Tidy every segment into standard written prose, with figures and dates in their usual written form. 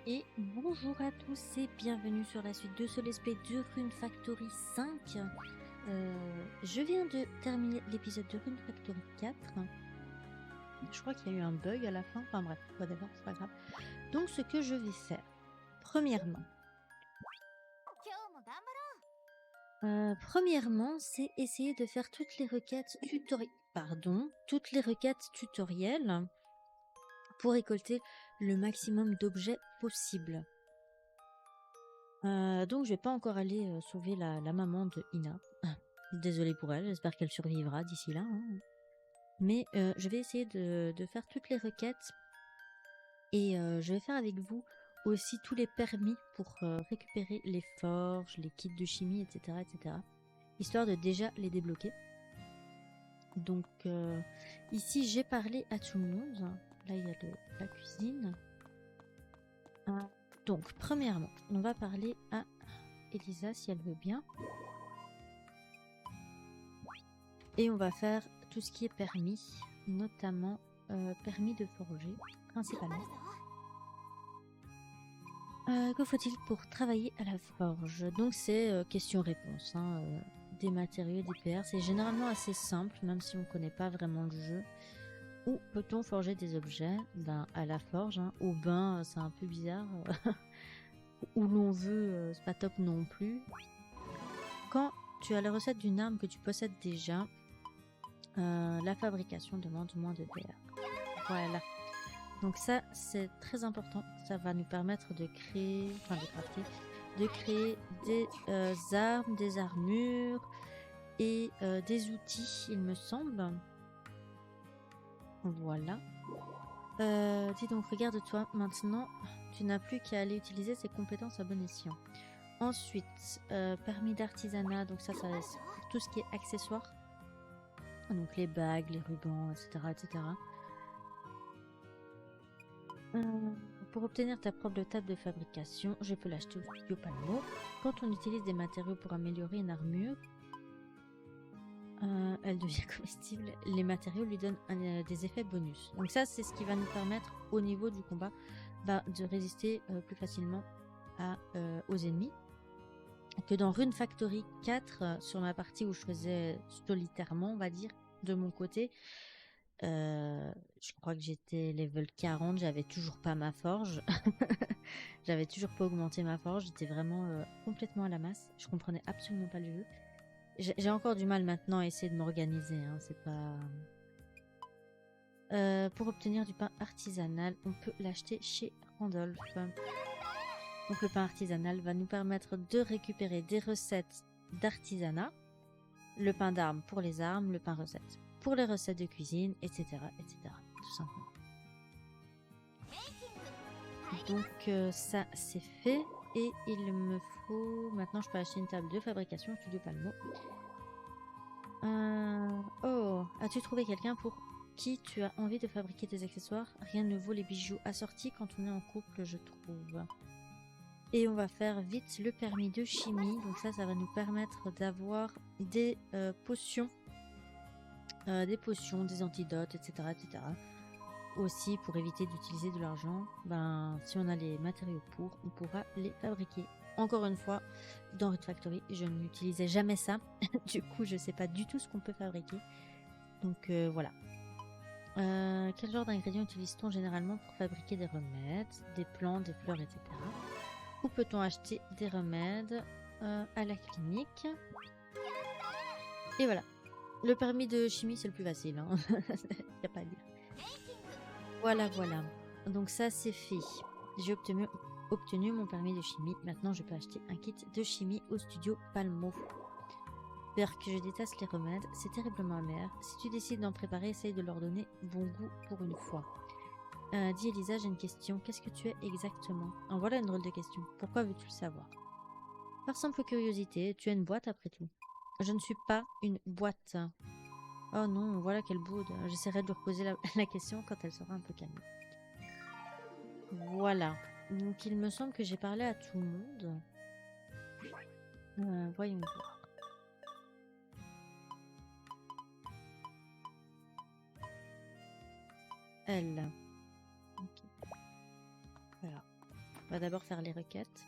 Et bonjour à tous et bienvenue sur la suite de ce let's play de Rune Factory 5. Je viens de terminer l'épisode de Rune Factory 4. Je crois qu'il y a eu un bug à la fin. Enfin bref, whatever, c'est pas grave. Donc ce que je vais faire, premièrement, c'est essayer de faire toutes les requêtes tutorielles pour récolter le maximum d'objets possible. Donc je vais pas encore aller sauver la maman de Ina. Désolée pour elle, j'espère qu'elle survivra d'ici là. Hein. Mais je vais essayer de faire toutes les requêtes. Et je vais faire avec vous aussi tous les permis pour récupérer les forges, les kits de chimie, etc. etc. Histoire de déjà les débloquer. Donc ici j'ai parlé à tout le monde. Là il y a la cuisine. Donc premièrement, on va parler à Elisa si elle veut bien. Et on va faire tout ce qui est permis, notamment permis de forger, principalement. Que faut-il pour travailler à la forge? Donc c'est question-réponse, hein, des matériaux, des PR. C'est généralement assez simple, même si on ne connaît pas vraiment le jeu. Où peut-on forger des objets? Ben, à la forge, hein. Au bain, c'est un peu bizarre. Où l'on veut, c'est pas top non plus. Quand tu as la recette d'une arme que tu possèdes déjà, la fabrication demande moins de PR. Voilà. Donc ça, c'est très important. Ça va nous permettre de créer, des armes, des armures et des outils, il me semble. Voilà. Dis donc, regarde-toi. Maintenant, tu n'as plus qu'à aller utiliser ces compétences à bon escient. Ensuite, permis d'artisanat. Donc ça c'est pour tout ce qui est accessoires. Donc les bagues, les rubans, etc. etc. Pour obtenir ta propre table de fabrication, je peux l'acheter au studio Palmo. Quand on utilise des matériaux pour améliorer une armure, elle devient comestible. Les matériaux lui donnent des effets bonus. Donc ça, c'est ce qui va nous permettre, au niveau du combat, de résister plus facilement aux ennemis. Que dans Rune Factory 4, sur ma partie où je faisais solitairement, on va dire, de mon côté, je crois que j'étais level 40, j'avais toujours pas ma forge. J'avais toujours pas augmenté ma forge, j'étais vraiment complètement à la masse. Je comprenais absolument pas le jeu. J'ai encore du mal maintenant à essayer de m'organiser, hein, c'est pas... pour obtenir du pain artisanal, on peut l'acheter chez Randolph. Donc le pain artisanal va nous permettre de récupérer des recettes d'artisanat, le pain d'armes pour les armes, le pain recette pour les recettes de cuisine, etc. etc. tout simplement. Donc ça c'est fait et il me faut... Maintenant je peux acheter une table de fabrication au studio Palmo. Oh, as-tu trouvé quelqu'un pour qui tu as envie de fabriquer des accessoires? Rien ne vaut les bijoux assortis quand on est en couple, je trouve. Et on va faire vite le permis de chimie. Donc ça va nous permettre d'avoir des potions, des antidotes, etc., etc. Aussi, pour éviter d'utiliser de l'argent, si on a les matériaux pour, on pourra les fabriquer. Encore une fois, dans Rune Factory, je n'utilisais jamais ça. Du coup, je sais pas du tout ce qu'on peut fabriquer. Donc voilà. Quel genre d'ingrédients utilise-t-on généralement pour fabriquer des remèdes, des plantes, des fleurs, etc. Où peut-on acheter des remèdes? À la clinique. Et voilà. Le permis de chimie, c'est le plus facile. Hein. Y a pas à dire. Voilà, voilà. Donc ça, c'est fait. J'ai obtenu mon permis de chimie. Maintenant, je peux acheter un kit de chimie au studio Palmo. J'espère que je déteste les remèdes. C'est terriblement amer. Si tu décides d'en préparer, essaye de leur donner bon goût pour une fois. Dis Elisa, j'ai une question. Qu'est-ce que tu es exactement? En voilà une drôle de question. Pourquoi veux-tu le savoir? Par simple curiosité, tu es une boîte après tout. Je ne suis pas une boîte. Oh non, voilà quelle boude. J'essaierai de lui reposer la question quand elle sera un peu calme. Voilà. Donc il me semble que j'ai parlé à tout le monde. Voyons voir. Elle. Okay. Voilà. va d'abord faire les requêtes,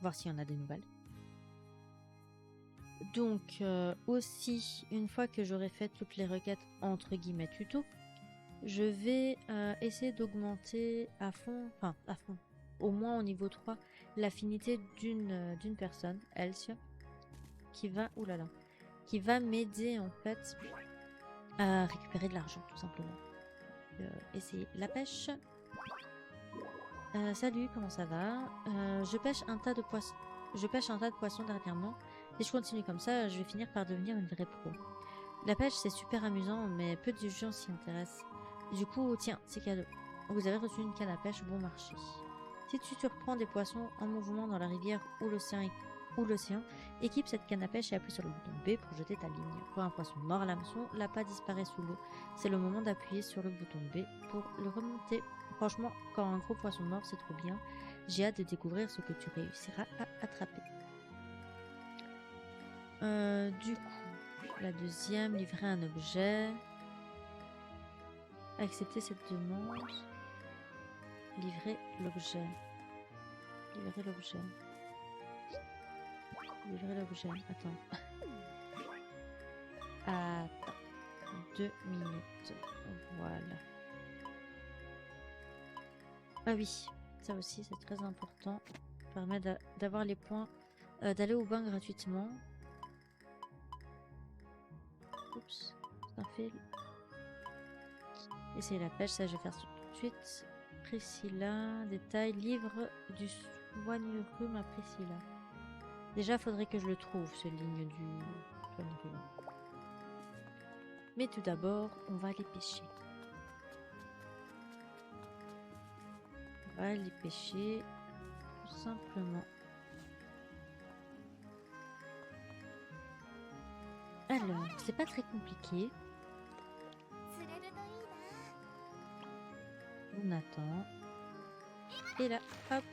voir s'il y en a des nouvelles. Donc aussi, une fois que j'aurai fait toutes les requêtes entre guillemets tuto, je vais essayer d'augmenter à fond, au moins au niveau 3, l'affinité d'une personne, Elsia, qui va m'aider en fait à récupérer de l'argent tout simplement. Essayer la pêche. Salut, comment ça va? Je pêche un tas de poissons dernièrement. Si je continue comme ça, je vais finir par devenir une vraie pro. La pêche, c'est super amusant, mais peu de gens s'y intéressent. Du coup, tiens, c'est cadeau. Vous avez reçu une canne à pêche bon marché. Si tu surprends des poissons en mouvement dans la rivière ou l'océan, équipe cette canne à pêche et appuie sur le bouton B pour jeter ta ligne. Pour un poisson mort à l'hameçon, l'appât disparaît sous l'eau. C'est le moment d'appuyer sur le bouton B pour le remonter. Franchement, quand un gros poisson mort, c'est trop bien. J'ai hâte de découvrir ce que tu réussiras à attraper. Du coup, la deuxième, livrer un objet. Accepter cette demande. Livrer l'objet. Livrer l'objet. Livrer l'objet. Attends. Attends. 2 minutes. Voilà. Ah oui, ça aussi c'est très important. Ça permet d'avoir les points, d'aller au bain gratuitement. Oups, c'est un fil. Essayer la pêche, ça je vais faire tout de suite. Priscilla, détail, livre du soigne-rhume à Priscilla. Déjà, faudrait que je le trouve, ce ligne du soigne-rhume. Mais tout d'abord, on va aller pêcher. On va aller pêcher, tout simplement. Alors, c'est pas très compliqué. On attend. Et là, hop.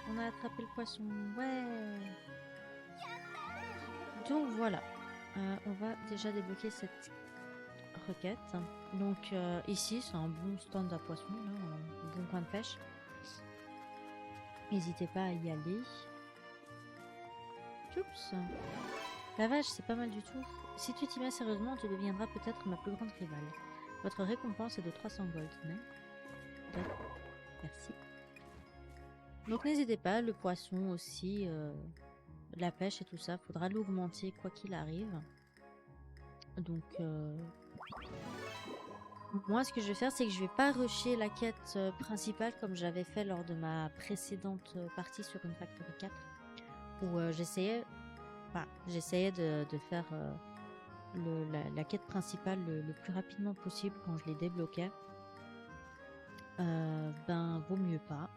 On a attrapé le poisson. Ouais. Donc voilà. On va déjà débloquer cette requête. Donc ici, c'est un bon stand à poissons, un bon coin de pêche. N'hésitez pas à y aller. Oups. La vache, c'est pas mal du tout. Si tu t'y mets sérieusement, tu deviendras peut-être ma plus grande rivale. Votre récompense est de 300 gold. Merci. Donc n'hésitez pas, le poisson aussi, la pêche et tout ça, faudra l'augmenter quoi qu'il arrive. Donc moi ce que je vais faire, c'est que je vais pas rusher la quête principale comme j'avais fait lors de ma précédente partie sur une Factory 4 où j'essayais de faire la quête principale le plus rapidement possible quand je les débloquais. Ben vaut mieux pas.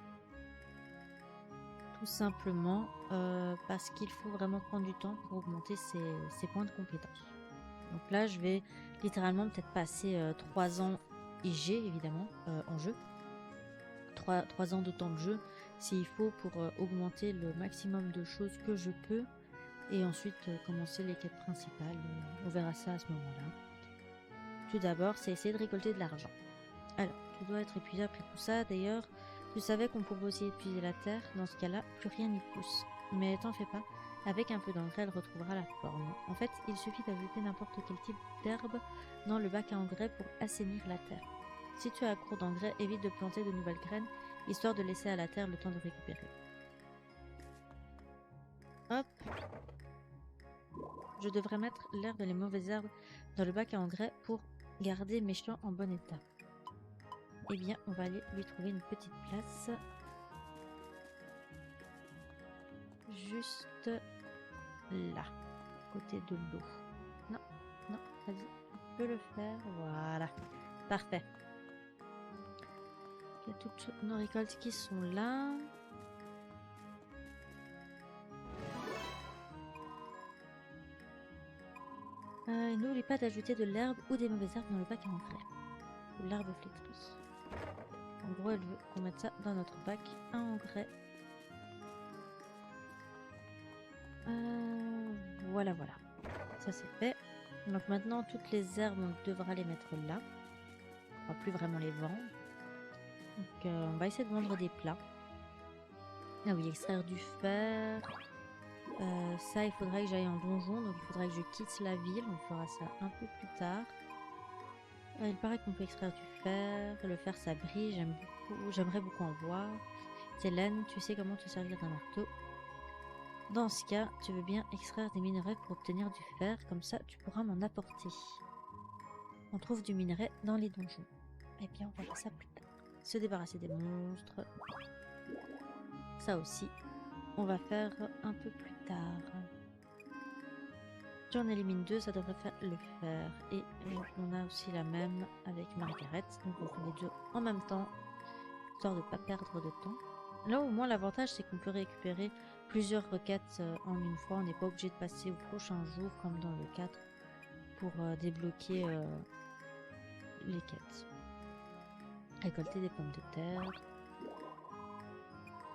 Tout simplement parce qu'il faut vraiment prendre du temps pour augmenter ses points de compétence. Donc là, je vais littéralement peut-être passer 3 ans IG, évidemment, en jeu. 3 ans de temps de jeu, s'il faut, pour augmenter le maximum de choses que je peux. Et ensuite, commencer les quêtes principales. On verra ça à ce moment-là. Tout d'abord, c'est essayer de récolter de l'argent. Alors, tu dois être épuisé après tout ça. D'ailleurs, tu savais qu'on pouvait aussi épuiser la terre. Dans ce cas-là, plus rien n'y pousse. Mais t'en fais pas. Avec un peu d'engrais, elle retrouvera la forme. En fait, il suffit d'ajouter n'importe quel type d'herbe dans le bac à engrais pour assainir la terre. Si tu as court d'engrais, évite de planter de nouvelles graines, histoire de laisser à la terre le temps de récupérer. Hop. Je devrais mettre l'herbe et les mauvaises herbes dans le bac à engrais pour garder mes champs en bon état. Eh bien, on va aller lui trouver une petite place. Juste là, côté de l'eau. Non, non, vas-y, on peut le faire. Voilà, parfait. Il y a toutes nos récoltes qui sont là. N'oublie pas d'ajouter de l'herbe ou des mauvaises herbes dans le bac à engrais. L'herbe flétrie. En gros, elle veut qu'on mette ça dans notre bac à engrais. Voilà, voilà. Ça c'est fait. Donc maintenant, toutes les herbes, on devra les mettre là. On va plus vraiment les vendre. Donc on va essayer de vendre des plats. Ah oui, extraire du fer. Ça, il faudrait que j'aille en donjon, donc il faudrait que je quitte la ville. On fera ça un peu plus tard. Il paraît qu'on peut extraire du fer. Le fer, ça brille. J'aimerais beaucoup en voir. Hélène, tu sais comment te servir d'un marteau. Dans ce cas, tu veux bien extraire des minerais pour obtenir du fer. Comme ça, tu pourras m'en apporter. On trouve du minerai dans les donjons. Eh bien, on verra ça plus tard. Se débarrasser des monstres. Ça aussi, on va faire un peu plus tard. J'en élimine 2, ça devrait faire le fer. Et on a aussi la même avec Margaret. Donc on fait les deux en même temps, histoire de ne pas perdre de temps. Là au moins l'avantage c'est qu'on peut récupérer plusieurs requêtes en une fois. On n'est pas obligé de passer au prochain jour comme dans le 4 pour débloquer les quêtes. Récolter des pommes de terre.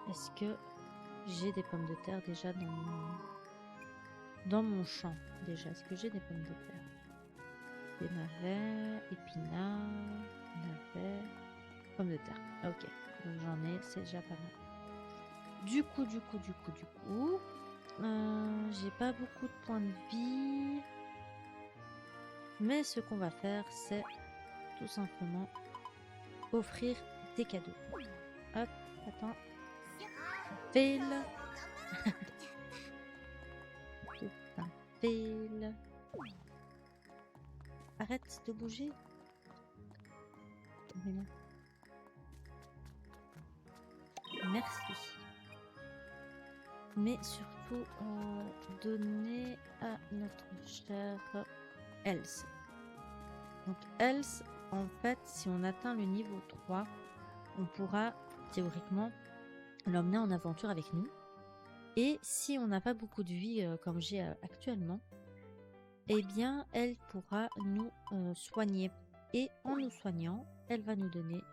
Est-ce que j'ai des pommes de terre déjà dans mon champ déjà? Est-ce que j'ai des pommes de terre? Des navets, épinards, navets, pommes de terre. Ok, donc j'en ai, c'est déjà pas mal. Du coup, j'ai pas beaucoup de points de vie. Mais ce qu'on va faire, c'est tout simplement offrir des cadeaux. Hop, attends. Fail. C'est un fail. Arrête de bouger. Merci. Mais surtout, donner à notre chère Else. Donc Else, en fait, si on atteint le niveau 3, on pourra théoriquement l'emmener en aventure avec nous. Et si on n'a pas beaucoup de vie comme j'ai actuellement, eh bien, elle pourra nous soigner. Et en nous soignant, elle va nous donner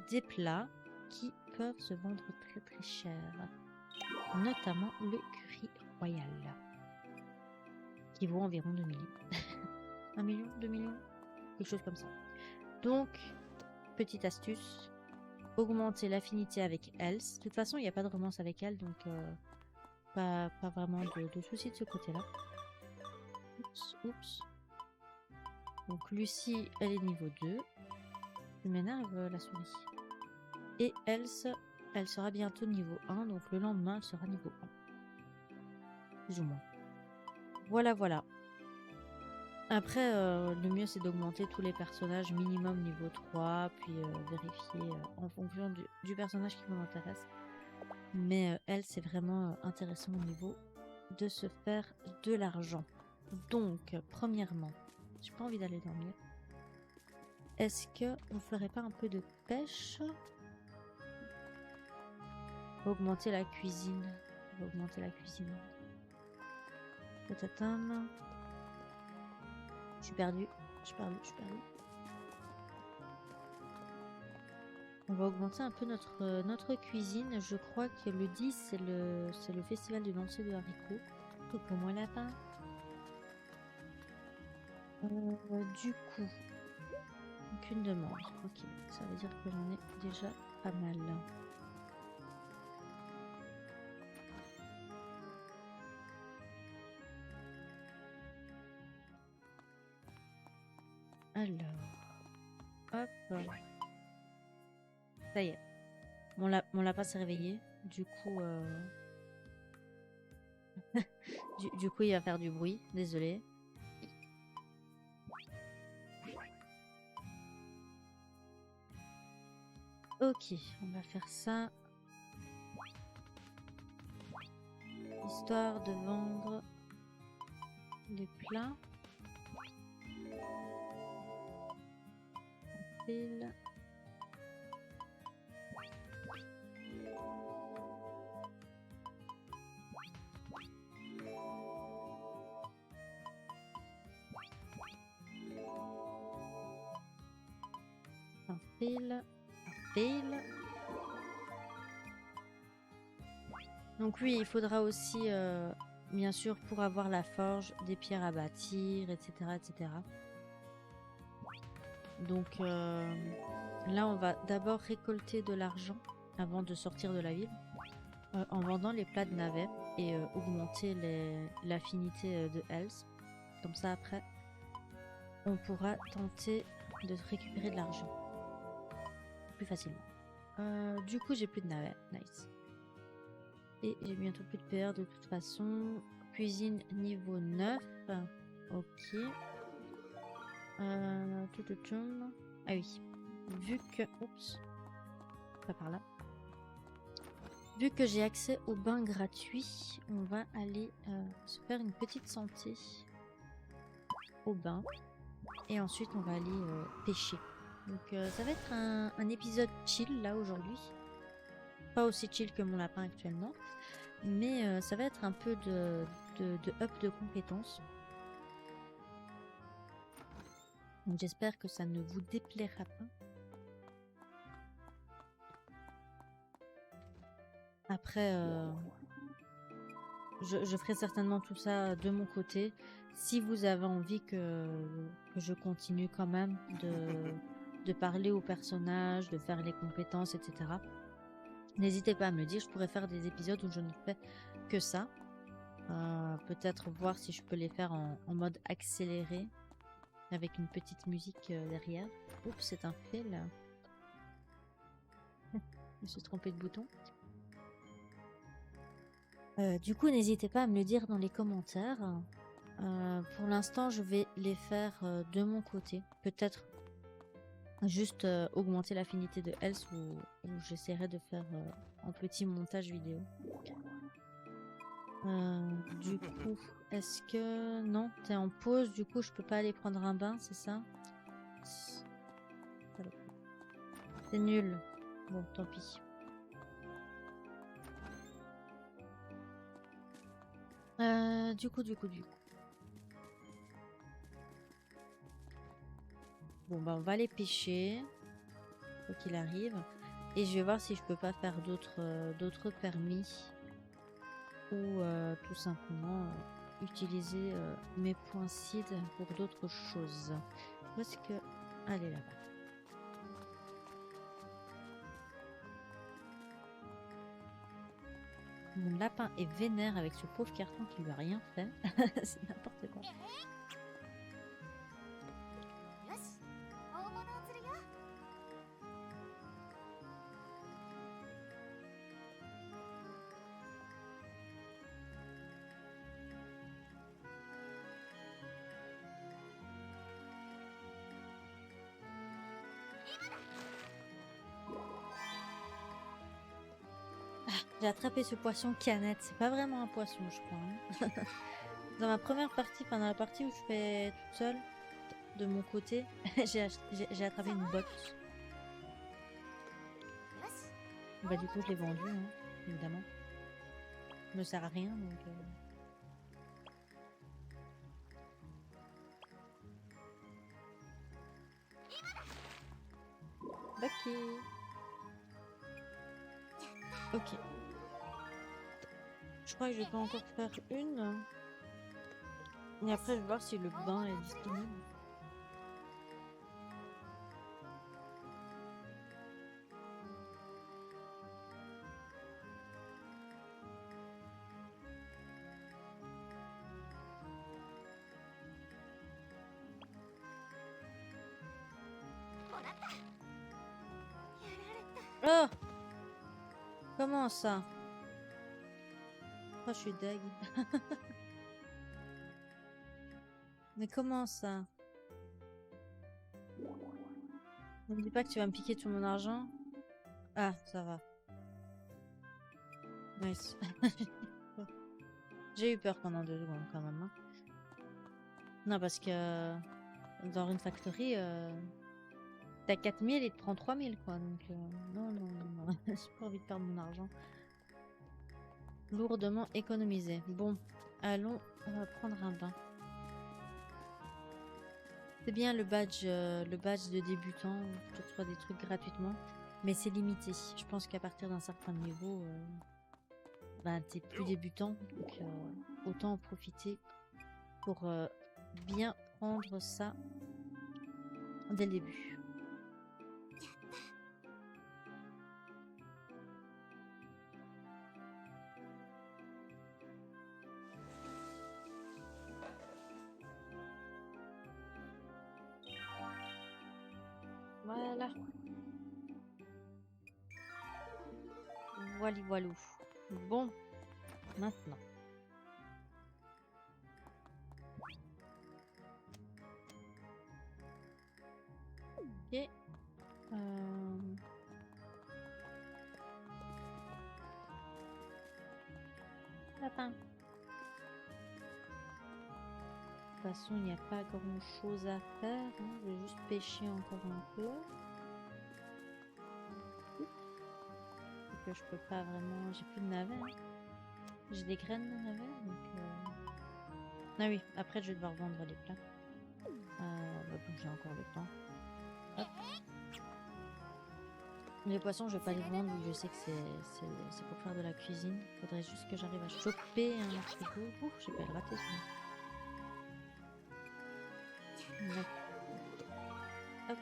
des plats qui peuvent se vendre très très cher. Notamment le curry royal. Qui vaut environ 2 millions. 1 million, 2 millions, quelque chose comme ça. Donc, petite astuce, augmenter l'affinité avec Else. De toute façon, il n'y a pas de romance avec elle, donc pas vraiment de soucis de ce côté-là. Oups. Donc Lucie, elle est niveau 2. Je m'énerve la souris. Et Else, elle sera bientôt niveau 1, donc le lendemain, elle sera niveau 1. Plus ou moins. Voilà. Après, le mieux c'est d'augmenter tous les personnages minimum niveau 3, puis vérifier en fonction du personnage qui vous intéresse. Mais elle, c'est vraiment intéressant au niveau de se faire de l'argent. Donc, premièrement, j'ai pas envie d'aller dormir. Est-ce que on ferait pas un peu de pêche? Augmenter la cuisine. On va augmenter la cuisine. Tatatam. Je suis perdu. On va augmenter un peu notre cuisine. Je crois que le 10, c'est le festival du lancer de haricots. Coucou moi lapin. Du coup, aucune demande. Ok, ça veut dire que j'en ai déjà pas mal. Alors, hop. Ça y est. Mon lapin s'est réveillé. Du coup, du coup, il va faire du bruit. Désolé. Ok, on va faire ça. Histoire de vendre les plats. Fil. Un fil. Donc oui, il faudra aussi, bien sûr, pour avoir la forge, des pierres à bâtir, etc. Donc là, on va d'abord récolter de l'argent avant de sortir de la ville. en vendant les plats de navets et augmenter l'affinité de health. Comme ça, après, on pourra tenter de récupérer de l'argent plus facilement. Du coup, j'ai plus de navets. Nice. Et j'ai bientôt plus de PR de toute façon. Cuisine niveau 9. Ok. Ah oui. Vu que... Oups. Pas par là. Vu que j'ai accès au bain gratuit, on va aller se faire une petite santé au bain. Et ensuite, on va aller pêcher. Donc, ça va être un épisode chill, là, aujourd'hui. Pas aussi chill que mon lapin actuellement. Mais ça va être un peu de up de compétences. Donc, j'espère que ça ne vous déplaira pas. Après, je ferai certainement tout ça de mon côté. Si vous avez envie que je continue quand même de parler aux personnages, de faire les compétences, etc. N'hésitez pas à me le dire. Je pourrais faire des épisodes où je ne fais que ça. Peut-être voir si je peux les faire en mode accéléré. Avec une petite musique derrière. Oups, c'est un fail. Je me suis trompée de bouton. Du coup, n'hésitez pas à me le dire dans les commentaires. Pour l'instant, je vais les faire de mon côté. Peut-être juste augmenter l'affinité de health ou j'essaierai de faire un petit montage vidéo. Du coup, est-ce que... Non, t'es en pause, du coup je peux pas aller prendre un bain, c'est ça? C'est nul. Bon, tant pis. Du coup. Bon, bah on va aller pêcher. Quoi qu'il arrive. Et je vais voir si je peux pas faire d'autres permis. Ou tout simplement utiliser mes points seed pour d'autres choses. Où est-ce que... Allez là-bas. Mon lapin est vénère avec ce pauvre carton qui lui a rien fait. C'est n'importe quoi. J'ai attrapé ce poisson canette. C'est pas vraiment un poisson, je crois. Hein. Dans ma première partie, enfin dans la partie où je fais toute seule, de mon côté, j'ai attrapé une botte. Bah du coup, je l'ai vendue, hein, évidemment. Ça me sert à rien, donc... Ok. Ok. Je crois que je peux encore faire une. Et après, je vais voir si le bain est disponible. Oh! Comment ça? Oh, je suis deg. Mais comment ça? Ne me dis pas que tu vas me piquer tout mon argent. Ah, ça va. Nice. J'ai eu peur pendant 2 secondes quand même. Hein. Non, parce que dans une factory, t'as 4000 et te prends 3000 quoi. Donc, non. J'ai pas envie de perdre mon argent. Lourdement économisé. Bon, allons prendre un bain. C'est bien le badge de débutant, tu reçois des trucs gratuitement, mais c'est limité. Je pense qu'à partir d'un certain niveau, ben, t'es plus débutant, donc autant en profiter pour bien prendre ça dès le début. Voilà. Voili voilou. Bon, maintenant. Ok. Lapin. De toute façon, il n'y a pas grand chose à faire. Hein. Je vais juste pêcher encore un peu. Et que je peux pas vraiment. J'ai plus de navets. Hein. J'ai des graines de navets. Donc, ah oui, après je vais devoir vendre les plats. Bah, bon, j'ai encore le temps. Hop. Les poissons, je vais pas les vendre. Je sais que c'est pour faire de la cuisine. Faudrait juste que j'arrive à choper un frigo. Ouh, j'ai pas le rater celui-là. Hop.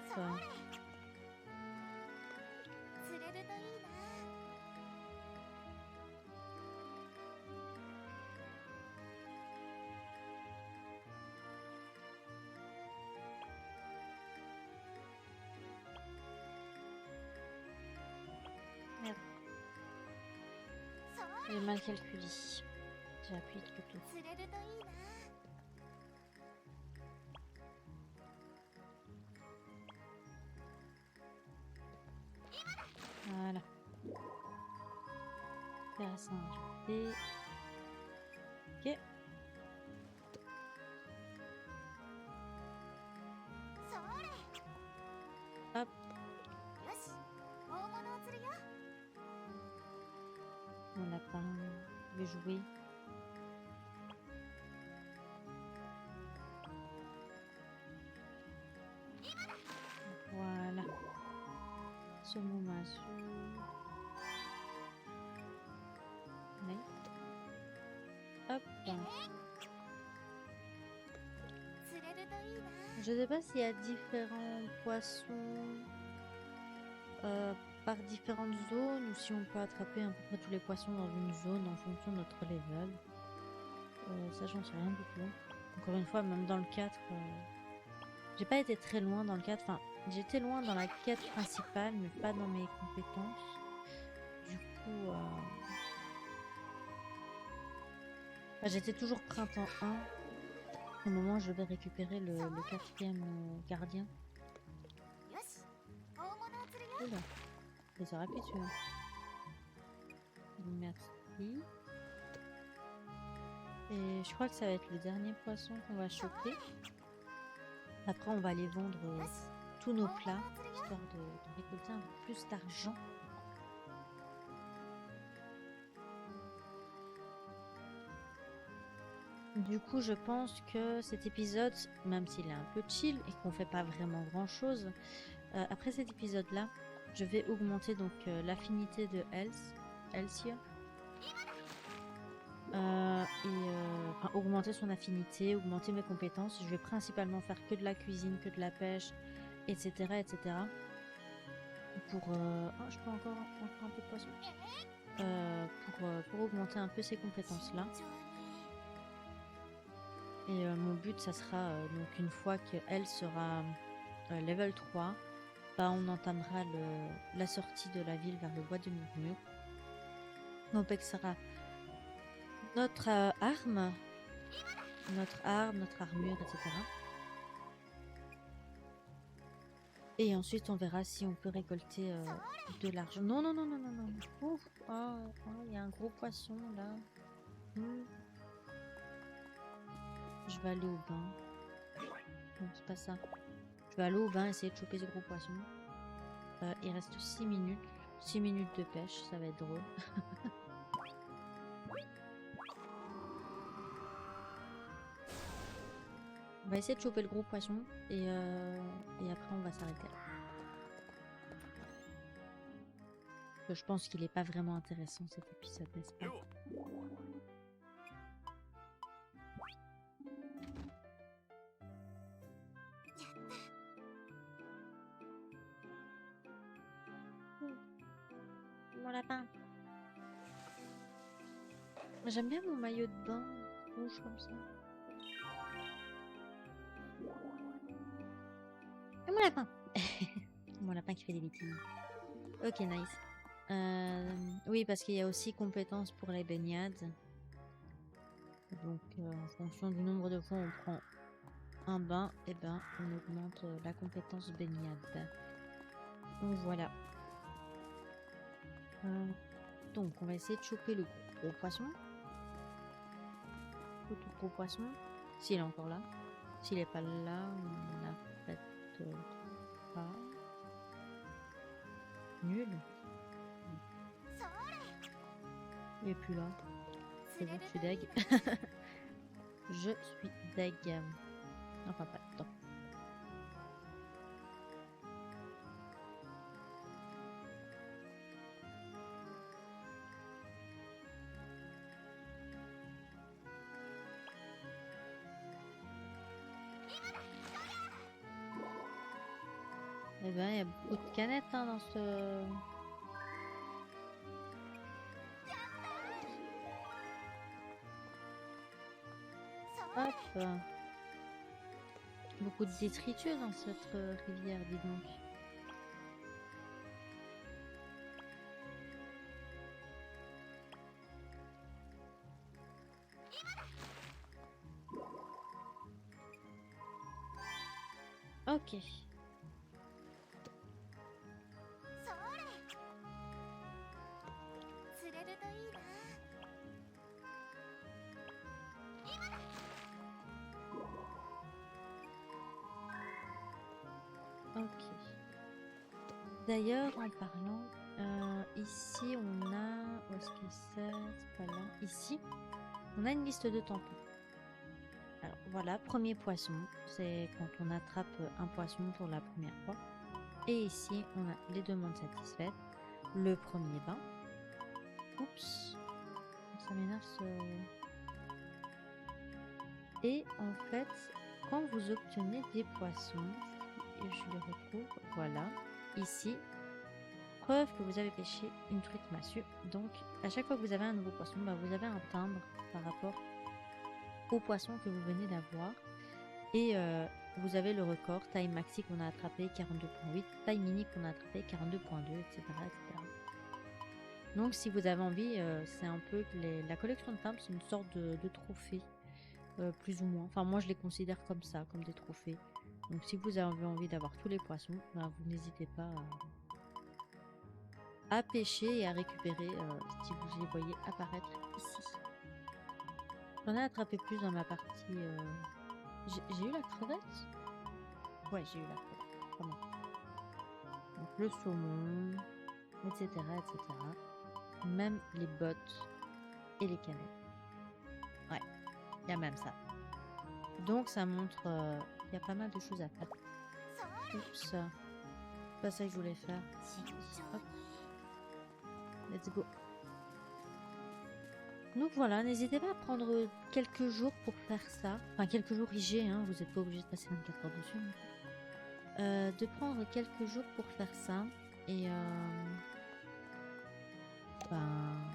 Merde. J'ai mal calculé. J'ai appuyé trop tôt. Voilà. Intéressant. Et... ok. Hop. Mon lapin. Je vais jouer. Voilà. Ce moment. Hop. Je sais pas s'il y a différents poissons par différentes zones ou si on peut attraper à peu près tous les poissons dans une zone en fonction de notre level. Ça, j'en sais rien du tout. Encore une fois, même dans le 4, j'ai pas été très loin dans le 4. Enfin, j'étais loin dans la quête principale, mais pas dans mes compétences. Du coup, j'étais toujours printemps 1. Au moment où je vais récupérer le 4e gardien. Oula, c'est rapide celui-là. Merci. Et je crois que ça va être le dernier poisson qu'on va choper. Après, on va aller vendre tous nos plats, histoire de récolter un peu plus d'argent. Du coup, je pense que cet épisode, même s'il est un peu chill et qu'on fait pas vraiment grand chose, après cet épisode-là, je vais augmenter donc l'affinité de Elsia. Enfin, augmenter son affinité, augmenter mes compétences. Je vais principalement faire que de la cuisine, que de la pêche, etc. etc. Pour... oh, je peux encore un peu de poisson. Pour augmenter un peu ces compétences-là. Et mon but, ça sera, donc une fois qu'elle sera level 3, bah, on entamera la sortie de la ville vers le bois de murmure. On sera notre arme, notre armure, etc. Et ensuite, on verra si on peut récolter de l'argent. Non, non, non, non, non, non. Ouf, il y a un gros poisson là. Je vais aller au bain. Non, c'est pas ça. Je vais aller au bain, essayer de choper ce gros poisson. Il reste 6 minutes. 6 minutes de pêche, ça va être drôle. On va essayer de choper le gros poisson et après on va s'arrêter là. Je pense qu'il n'est pas vraiment intéressant cet épisode, n'est-ce pas? Mon lapin. J'aime bien mon maillot de bain rouge comme ça. Et mon lapin. Mon lapin qui fait des bêtises. Ok, nice. Oui, parce qu'il y a aussi compétences pour les baignades. Donc, en fonction du nombre de fois où on prend un bain, et ben, on augmente la compétence baignade. Donc, voilà. Donc, on va essayer de choper le gros poisson. Le tout gros poisson. S'il est encore là. S'il n'est pas là, on a peut-être pas. Nul. Il est plus là. C'est bon, je suis deg. Je suis deg. Enfin, pas de temps. Eh ben, il y a beaucoup de canettes hein, dans ce... Hop. Beaucoup de détritus dans cette rivière, dis donc. Ok. Ok. D'ailleurs, en parlant, ici on a... Où est-ce que c'est pas là. Ici, on a une liste de tampons. Alors voilà, premier poisson, c'est quand on attrape un poisson pour la première fois. Et ici, on a les demandes satisfaites. Le premier bain. Oups. Ça m'énerve ce... Et en fait, quand vous obtenez des poissons, et je les retrouve, voilà, ici, preuve que vous avez pêché une truite massue. Donc, à chaque fois que vous avez un nouveau poisson, bah, vous avez un timbre par rapport au poisson que vous venez d'avoir. Et vous avez le record, taille maxi qu'on a attrapé 42.8, taille mini qu'on a attrapé 42.2, etc., etc. Donc si vous avez envie, c'est un peu que la collection de timbres, c'est une sorte de trophée, plus ou moins. Enfin moi je les considère comme ça, comme des trophées. Donc si vous avez envie d'avoir tous les poissons, bah, vous n'hésitez pas à pêcher et à récupérer si vous les voyez apparaître ici. J'en ai attrapé plus dans ma partie... J'ai eu la crevette? Ouais, j'ai eu la crevette. Comment? Donc le saumon, etc., etc. Même les bottes et les canettes. Ouais, il y a même ça. Donc ça montre qu'il y a pas mal de choses à faire. Oups, c'est pas ça que je voulais faire. Hop. Let's go. Donc voilà, n'hésitez pas à prendre quelques jours pour faire ça. Enfin, quelques jours IG, hein, vous n'êtes pas obligé de passer 24 heures dessus. De prendre quelques jours pour faire ça. Et ben,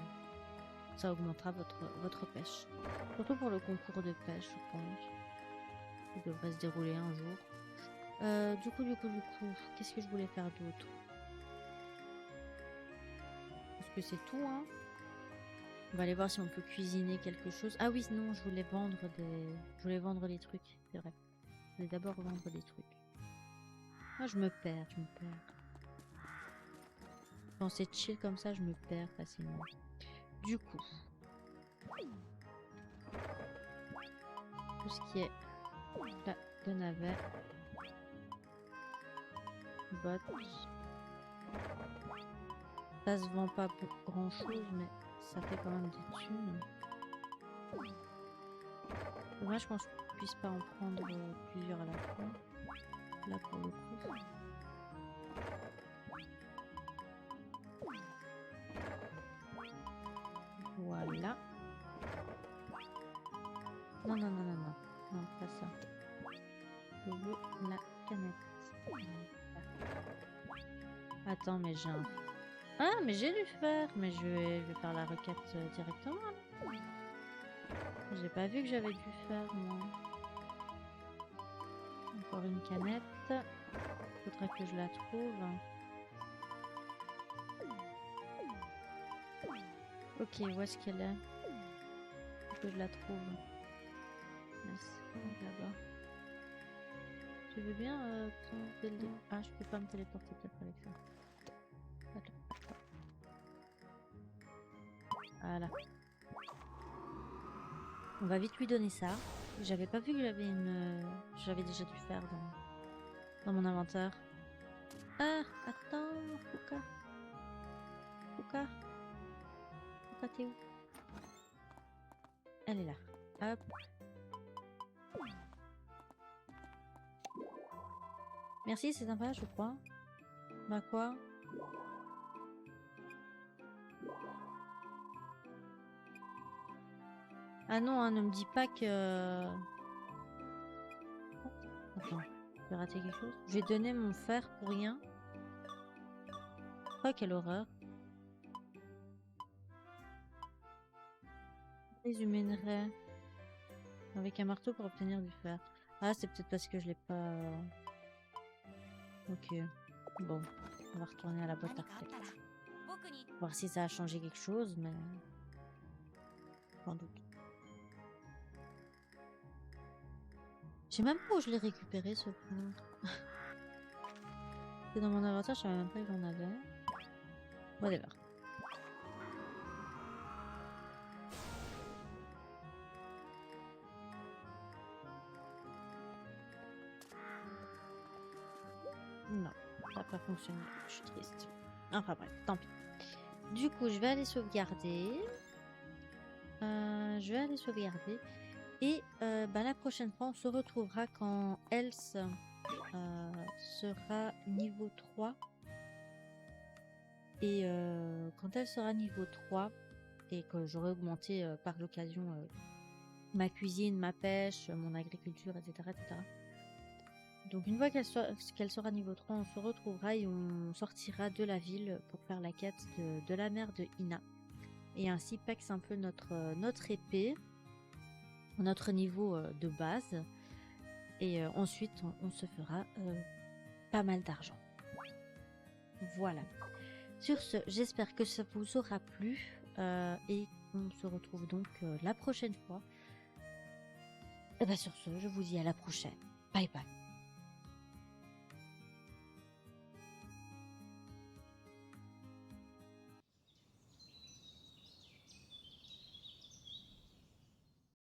ça augmentera votre pêche. Surtout pour le concours de pêche, je pense. Il devrait se dérouler un jour. Du coup, qu'est-ce que je voulais faire d'autre? Est-ce que c'est tout, hein? On va aller voir si on peut cuisiner quelque chose. Ah oui, non, je voulais vendre des trucs, c'est vrai. Je voulais d'abord vendre des trucs. Ah, je me perds. Quand c'est chill comme ça, je me perds facilement. Du coup, tout ce qui est là, de navet, bottes, ça se vend pas pour grand chose, mais ça fait quand même des thunes. Dommage qu'on puisse pas en prendre plusieurs à la fois. Là pour le coup. Voilà. Non, pas ça. Je veux la canette. Attends, mais j'ai un... Ah, mais j'ai dû faire. Mais je vais faire la requête directement. J'ai pas vu que j'avais dû faire, moi. Encore une canette. Faudrait que je la trouve. Ok, où est-ce qu'elle est? Faut que je la trouve. Là-bas. Tu veux bien Ah, je peux pas me téléporter peut-être avec ça. Attends. Voilà. On va vite lui donner ça. J'avais pas vu que j'avais j'avais déjà dû faire dans mon inventaire. Ah, attends, Fuka. Fuka, t'es où? Elle est là. Hop. Merci, c'est sympa, je crois. Bah quoi? Ah non, hein, ne me dis pas que... Attends, j'ai raté quelque chose. J'ai donné mon fer pour rien. Oh, quelle horreur. Résumer une raie avec un marteau pour obtenir du fer. Ah, c'est peut-être parce que je l'ai pas... Ok. Bon, on va retourner à la boîte artefact. Voir si ça a changé quelque chose, mais... Sans doute. Je sais même pas où je l'ai récupéré, ce fer. C'est dans mon inventaire, je savais même pas que j'en avais. Whatever. Non, ça n'a pas fonctionné. Je suis triste. Enfin bref, tant pis. Du coup, je vais aller sauvegarder. Et la prochaine fois, on se retrouvera quand Else sera niveau 3. Et quand elle sera niveau 3, et que j'aurai augmenté par l'occasion ma cuisine, ma pêche, mon agriculture, etc. etc. Donc une fois qu'elle sera niveau 3, on se retrouvera et on sortira de la ville pour faire la quête de la mère de Ina. Et ainsi pex un peu notre épée, notre niveau de base. Et ensuite, on se fera pas mal d'argent. Voilà. Sur ce, j'espère que ça vous aura plu. Et on se retrouve donc la prochaine fois. Et sur ce, je vous dis à la prochaine. Bye bye.